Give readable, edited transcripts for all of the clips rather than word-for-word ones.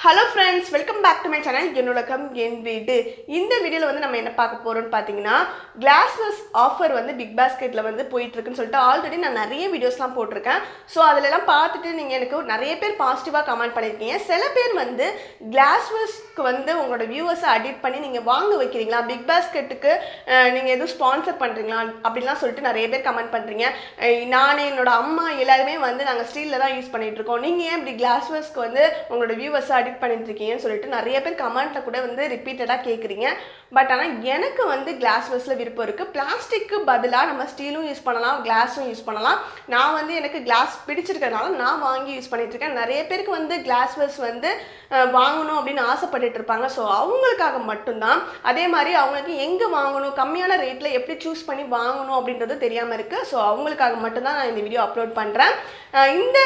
Hello friends, welcome back to my channel. என்னோலகம் என் வீடு. இந்த வீடியோல வந்து நம்ம என்ன பார்க்க போறோம்னு பாத்தீங்கன்னா glassware ஆஃபர் வந்து பிக் பாஸ்கெட்ல வந்து போயிட்டு இருக்குன்னு சொல்லிட்டு ஆல்ரெடி நான் நிறைய வீடியோஸ்லாம் போட்டுருக்கேன். சோ அதல எல்லாம் பார்த்துட்டு நீங்க எனக்கு நிறைய பேர் பாசிட்டிவா கமெண்ட் பண்ணிருக்கீங்க. சில பேர் வந்து glasswareக்கு வந்து உங்களோட வியூவர்ஸ் அடிட் பண்ணி நீங்க வாங்க வைக்கிறீங்களா? பிக் பாஸ்கெட்டுக்கு நீங்க எது ஸ்பான்சர் பண்றீங்களா? அப்படிலாம் சொல்லிட்டு நிறைய பேர் கமெண்ட் பண்றீங்க. நான் என்னோட அம்மா எல்லாரும் வந்து நாங்க ஸ்டீல்ல தான் யூஸ் பண்ணிட்டு இருக்கோம். நீங்க ஏன் இப்படி glasswareக்கு வந்து உங்களோட வியூவர்ஸ் அடிட் பண்ணிட்டு இருக்கீங்கன்னு சொல்லிட்டு நிறைய பேர் கமெண்ட்ல கூட வந்து ரிப்பீட்டடா கேக்குறீங்க. பட் ஆனா எனக்கு வந்து glasswareல விருப்பம் இருக்கு. பிளாஸ்டிக்கு பதிலா நம்ம ஸ்டீலும் யூஸ் பண்ணலாம், கிளாஸும் யூஸ் பண்ணலாம். நான் வந்து எனக்கு கிளாஸ் பிடிச்சிருக்கிறதுனால நான் வாங்கி யூஸ் பண்ணிட்டு இருக்கேன். நிறைய பேருக்கு வந்து glasswares வந்து வாங்கணும் அப்படின்னு ஆசைப்பட்டுட்டு இருப்பாங்க. சோ அவங்களுக்காக மட்டும் தான். அதே மாதிரி அவங்களுக்கு எங்க வாங்கணும், கம்மியான ரேட்ல எப்படி சூஸ் பண்ணி வாங்கணும் அப்படின்றது தெரியாம இருக்கு. சோ அவங்களுக்காக மட்டும் தான் நான் இந்த வீடியோ அப்லோட் பண்றேன். இந்த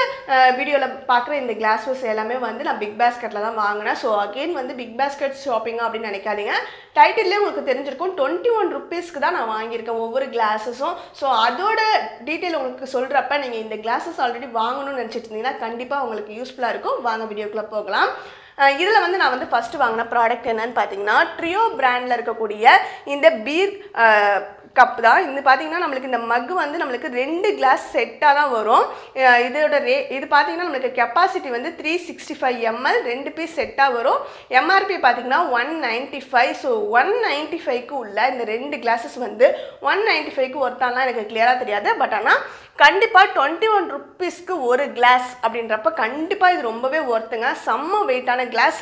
வீடியோல பார்க்குற இந்த glasswares எல்லாமே வந்து நான் பிக் பாஸ்கெட்ல தான் வாங்கினேன். ஸோ அகெயின் வந்து பிக் பாஸ்கெட் ஷாப்பிங் அப்படின்னு நினைக்காதீங்க. டைட்டில்லே உங்களுக்கு தெரிஞ்சிருக்கும் 21 ருபீஸ்க்கு தான் நான் வாங்கியிருக்கேன் ஒவ்வொரு கிளாஸஸும். ஸோ அதோட டீட்டெயில் உங்களுக்கு சொல்கிறப்ப நீங்கள் இந்த கிளாஸஸ் ஆல்ரெடி வாங்கணும்னு நினச்சிட்டு இருந்தீங்கன்னா கண்டிப்பாக உங்களுக்கு யூஸ்ஃபுல்லாக இருக்கும். வாங்க வீடியோக்குள்ளே போகலாம். இதில் வந்து நான் வந்து ஃபஸ்ட்டு வாங்கின ப்ராடக்ட் என்னன்னு பார்த்தீங்கன்னா ட்ரியோ பிராண்டில் இருக்கக்கூடிய இந்த பீர் கப் தான். இது பார்த்தீங்கன்னா நம்மளுக்கு இந்த மக் வந்து நம்மளுக்கு 2 கிளாஸ் செட்டாக தான் வரும். இதோட இது பார்த்தீங்கன்னா நம்மளுக்கு கெப்பாசிட்டி வந்து 365 ml 2 பீஸ் செட்டாக வரும். எம்ஆர்பி பார்த்தீங்கன்னா 195. ஸோ 195க்கு உள்ள இந்த 2 கிளாஸஸ் வந்து 195க்கு ஒருத்தாலாம் எனக்கு கிளியராக தெரியாது. பட் ஆனால் கண்டிப்பாக 21 ருபீஸ்க்கு ஒரு கிளாஸ் அப்படின்றப்ப கண்டிப்பாக இது ரொம்பவே ஒர்த்துங்க. செம்ம வெயிட்டான கிளாஸ்.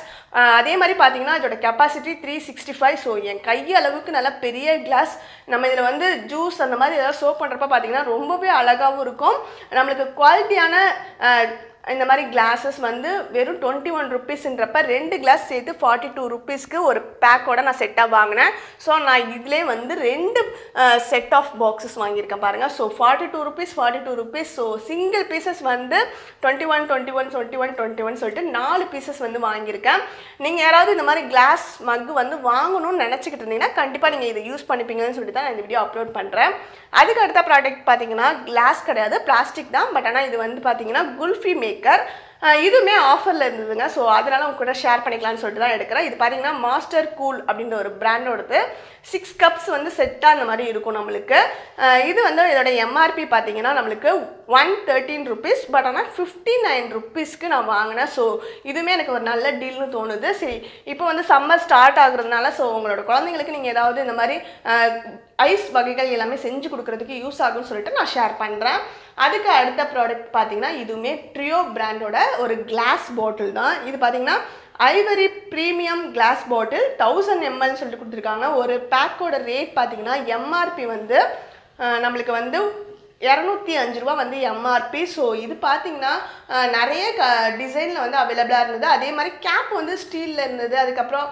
அதே மாதிரி பார்த்தீங்கன்னா இதோட கெப்பாசிட்டி 365. ஸோ என் கையளவுக்கு நல்ல பெரிய கிளாஸ். நம்ம இதில் வந்து ஜூஸ் அந்த மாதிரி ஏதாவது சோப் பண்ணுறப்ப பார்த்தீங்கன்னா ரொம்பவே அழகாகவும் இருக்கும். நம்மளுக்கு குவாலிட்டியான இந்த மாதிரி கிளாஸஸ் வந்து வெறும் 21 ருபீஸ்ன்றப்ப 2 கிளாஸ் சேர்த்து 42 ருபீஸ்க்கு ஒரு பேக்கோட நான் செட்டாக வாங்கினேன். ஸோ நான் இதிலே வந்து 2 செட் ஆஃப் பாக்ஸஸ் வாங்கியிருக்கேன் பாருங்கள். So 42 rupees. So single pieces வந்து 21 சொல்லிட்டு 4 பீசஸ் வந்து வாங்கியிருக்கேன். நீங்கள் யாராவது இந்த மாதிரி கிளாஸ் மக் வந்து வாங்கணும்னு நினச்சிக்கிட்டு இருந்தீங்கன்னா கண்டிப்பாக நீங்கள் இதை யூஸ் பண்ணிப்பீங்கன்னு சொல்லிட்டு தான் நான் இந்த வீடியோ அப்லோட் பண்ணுறேன். அதுக்கு அடுத்த ப்ராடக்ட் பார்த்தீங்கன்னா கிளாஸ் கிடையாது, பிளாஸ்டிக் தான். பட் ஆனால் இது வந்து பார்த்தீங்கன்னா குல்ஃபி மேக்கர். இதுவுமே ஆஃபரில் இருந்ததுங்க. ஸோ அதனால் உங்க கூட ஷேர் பண்ணிக்கலாம்னு சொல்லிட்டு தான் எடுக்கிறேன். இது பார்த்தீங்கன்னா மாஸ்டர் கூல் அப்படின்ற ஒரு பிராண்டோடது. 6 கப்ஸ் வந்து செட்டாக அந்த மாதிரி இருக்கும் நம்மளுக்கு. இது வந்து இதோட எம்ஆர்பி பார்த்தீங்கன்னா நம்மளுக்கு 113 ருபீஸ். பட் ஆனால் 59 ருபீஸ்க்கு நான் வாங்கினேன். ஸோ இதுவுமே எனக்கு ஒரு நல்ல டீல்னு தோணுது. சரி, இப்போ வந்து சம்மர் ஸ்டார்ட் ஆகுறதுனால ஸோ உங்களோட குழந்தைங்களுக்கு நீங்கள் ஏதாவது இந்த மாதிரி ஐஸ் வகைகள் எல்லாமே செஞ்சு கொடுக்குறதுக்கு யூஸ் ஆகும்னு சொல்லிட்டு நான் ஷேர் பண்ணுறேன். அதுக்கு அடுத்த ப்ராடக்ட் பார்த்தீங்கன்னா இதுவுமே ட்ரியோ பிராண்டோட ஒரு கிளாஸ் பாட்டில் தான். இது பார்த்தீங்கன்னா Ivory premium glass bottle 1000 ml சொல்லிட்டு கொடுத்துருக்காங்க. ஒரு பேக்கோட ரேட் பார்த்தீங்கன்னா எம்ஆர்பி வந்து நம்மளுக்கு வந்து 205 ரூபா வந்து எம்ஆர்பி. ஸோ இது பார்த்தீங்கன்னா நிறைய டிசைனில் வந்து அவைலபிளாக இருந்தது. அதே மாதிரி கேப் வந்து ஸ்டீலில் இருந்தது. அதுக்கப்புறம்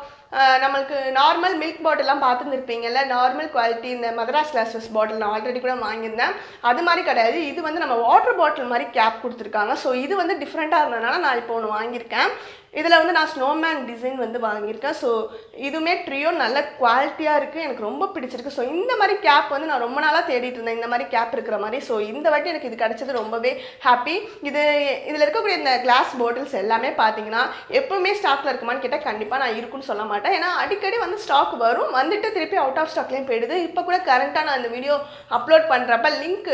நம்மளுக்கு நார்மல் மில்க் பாட்டிலாம் பார்த்துருந்துருப்பீங்கல்ல, நார்மல் குவாலிட்டி இந்த மதராஸ் கிளாஸஸ் பாட்டில் நான் ஆல்ரெடி கூட வாங்கியிருந்தேன். அது மாதிரி கிடையாது. இது வந்து நம்ம வாட்டர் பாட்டில் மாதிரி கேப் கொடுத்துருக்காங்க. ஸோ இது வந்து டிஃப்ரெண்ட்டாக இருந்ததுனால நான் இப்போ ஒன்று வாங்கியிருக்கேன். இதில் வந்து நான் ஸ்னோமேன் டிசைன் வந்து வாங்கியிருக்கேன். ஸோ இதுவுமே ட்ரியோ நல்ல குவாலிட்டியாக இருக்குது, எனக்கு ரொம்ப பிடிச்சிருக்கு. ஸோ இந்த மாதிரி கேப் வந்து நான் ரொம்ப நாளாக தேடிட்டு இருந்தேன், இந்த மாதிரி கேப் இருக்கிற மாதிரி. ஸோ இந்த வாட்டி எனக்கு இது கிடச்சது ரொம்பவே ஹாப்பி. இதில் இருக்கக்கூடிய இந்த கிளாஸ் பாட்டில்ஸ் எல்லாமே பார்த்தீங்கன்னா எப்போவுமே ஸ்டாக்கில் இருக்குமான்னு கேட்டால் கண்டிப்பாக நான் இருக்குன்னு சொல்ல மாட்டேன். ஏன்னா அடிக்கடி வந்து ஸ்டாக் வரும், வந்துட்டு திருப்பி அவுட் ஆஃப் ஸ்டாக்லேயும் போயிடுது. இப்போ கூட கரண்ட்டாக நான் அந்த வீடியோ அப்லோட் பண்ணுறப்ப லிங்க்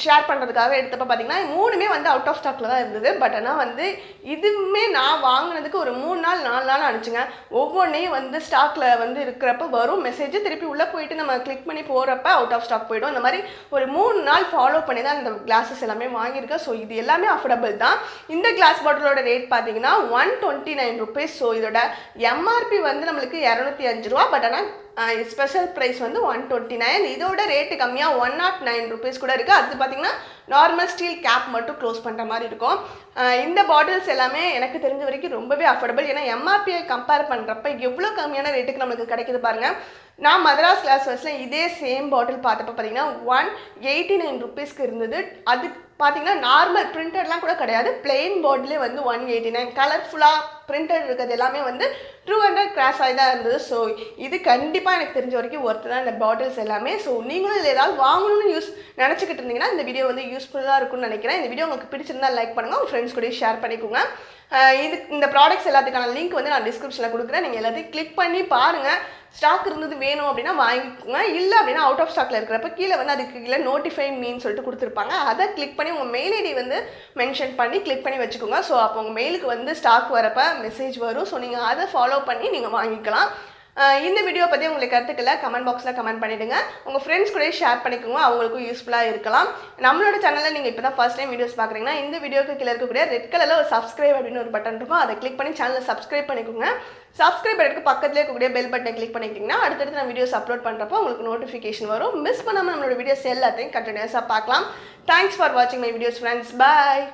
ஷேர் பண்ணுறதுக்காக எடுத்தப்போ பார்த்தீங்கன்னா 3மே வந்து அவுட் ஆஃப் ஸ்டாக்கில் தான் இருந்தது. பட் ஆனால் வந்து இதுவுமே நான் வாங்கினதுக்கு ஒரு 3 நாள் 4 நாள் அனுப்பிச்சுங்க. ஒவ்வொன்றையும் வந்து ஸ்டாக்ல வந்து இருக்கிறப்ப வரும் மெசேஜ், திருப்பி உள்ளே போயிட்டு நம்ம கிளிக் பண்ணி போகிறப்ப அவுட் ஆஃப் ஸ்டாக் போயிடும். இந்த மாதிரி ஒரு 3 நாள் ஃபாலோ பண்ணி தான் இந்த கிளாஸஸ் எல்லாமே வாங்கியிருக்கேன். ஸோ இது எல்லாமே அஃபோர்டபுள் தான். இந்த கிளாஸ் பாட்டிலோட ரேட் பார்த்தீங்கன்னா 129 ருபீஸ். ஸோ இதோட எம்ஆர்பி வந்து நம்மளுக்கு 205 ரூபா. பட் ஆனால் ஸ்பெஷல் ப்ரைஸ் வந்து 129. இதோட ரேட்டு கம்மியாக 109 ருபீஸ் கூட இருக்குது. அது பார்த்தீங்கன்னா நார்மல் ஸ்டீல் கேப் மட்டும் க்ளோஸ் பண்ணுற மாதிரி இருக்கும். இந்த பாட்டில்ஸ் எல்லாமே எனக்கு தெரிஞ்ச வரைக்கும் ரொம்பவே அஃபோர்டபுள். ஏன்னா எம்ஆர்பியை கம்பேர் பண்ணுறப்ப எவ்வளோ கம்மியான ரேட்டுக்கு நம்மளுக்கு கிடைக்குது பாருங்கள். நான் மதராஸ் கிளாஸஸில் இதே சேம் பாட்டில் பார்த்தப்போ பார்த்தீங்கன்னா 189 ருபீஸ்க்கு இருந்தது. அது பார்த்தீங்கன்னா நார்மல் பிரிண்டட்லாம் கூட கிடையாது, பிளெயின் பாட்டிலே வந்து 189. கலர்ஃபுல்லாக பிரிண்டட் இருக்கிறது எல்லாமே வந்து 200 கிராஸ் ஆகி தான் இருந்தது. ஸோ இது கண்டிப்பாக கண்டிப்பாக எனக்கு தெரிஞ்ச வரைக்கும் ஒர்த்து தான் இந்த பாட்டில்ஸ் எல்லாமே. ஸோ நீங்களும் இதில் ஏதாவது வாங்கணும்னு நினச்சிக்கிட்டு இருந்தீங்கன்னா இந்த வீடியோ வந்து யூஸ்ஃபுல்லாக இருக்கும்னு நினைக்கிறேன். இந்த வீடியோ உங்களுக்கு பிடிச்சிருந்தா லைக் பண்ணுங்கள், உங்கள் ஃப்ரெண்ட்ஸ் கூட ஷேர் பண்ணிக்கோங்க. இந்த ப்ராடக்ட்ஸ் எல்லாத்துக்கான லிங்க் வந்து நான் டிஸ்கிரிப்ஷனில் கொடுக்குறேன். நீங்கள் எல்லாத்தையும் கிளிக் பண்ணி பாருங்கள். ஸ்டாக் இருந்தது வேணும் அப்படின்னா வாங்கிக்கோங்க. இல்லை அப்படின்னா அவுட் ஆஃப் ஸ்டாக்ல இருக்கிறப்ப கீழே வந்து அதுக்கு கீழே நோட்டிஃபை மீன்னு சொல்லிட்டு கொடுத்துருப்பாங்க. அதை கிளிக் பண்ணி உங்கள் மெயில் ஐடி வந்து மென்ஷன் பண்ணி கிளிக் பண்ணி வச்சுக்கோங்க. ஸோ அப்போ உங்கள் மெயிலுக்கு வந்து ஸ்டாக் வரப்போ மெசேஜ் வரும். ஸோ நீங்கள் அதை ஃபாலோ பண்ணி நீங்கள் வாங்கிக்கலாம். இந்த வீடியோ பற்றி உங்களுக்கு கருத்துக்களை கமெண்ட் பாக்ஸில் கமெண்ட் பண்ணிவிடுங்க. உங்கள் ஃப்ரெண்ட்ஸ் கூட ஷேர் பண்ணிக்கோங்க, அவங்களுக்கும் யூஸ்ஃபுல்லாக இருக்கலாம். நம்மளோட சேனலில் நீங்கள் இப்போ தான் ஃபர்ஸ்ட் டைம் வீடியோஸ் பார்க்குறீங்கன்னா இந்த வீடியோக்கு கீழே இருக்கக்கூடிய ரெட் கலரில் ஒரு சப்ஸ்கிரைப் அப்படின்னு ஒரு பட்டன் இருக்கும். அதை கிளிக் பண்ணி சேனலை சப்ஸ்கிரைப் பண்ணிக்கோங்க. சப்ஸ்கிரைப் பண்ணுறதுக்கு பக்கத்துலேயே இருக்கக்கூடிய பெல் பட்டனை கிளிக் பண்ணிக்கிட்டிங்கன்னா அடுத்தடுத்து நான் வீடியோஸ் அப்லோட் பண்ணுறப்போ உங்களுக்கு நோட்டிஃபிகேஷன் வரும். மிஸ் பண்ணாமல் நம்மளோட வீடியோஸ் எல்லாத்தையும் கண்டினியூஸாக பார்க்கலாம். தேங்க்ஸ் ஃபார் வாட்சிங் மை வீடியோஸ் ஃப்ரெண்ட்ஸ். பாய்.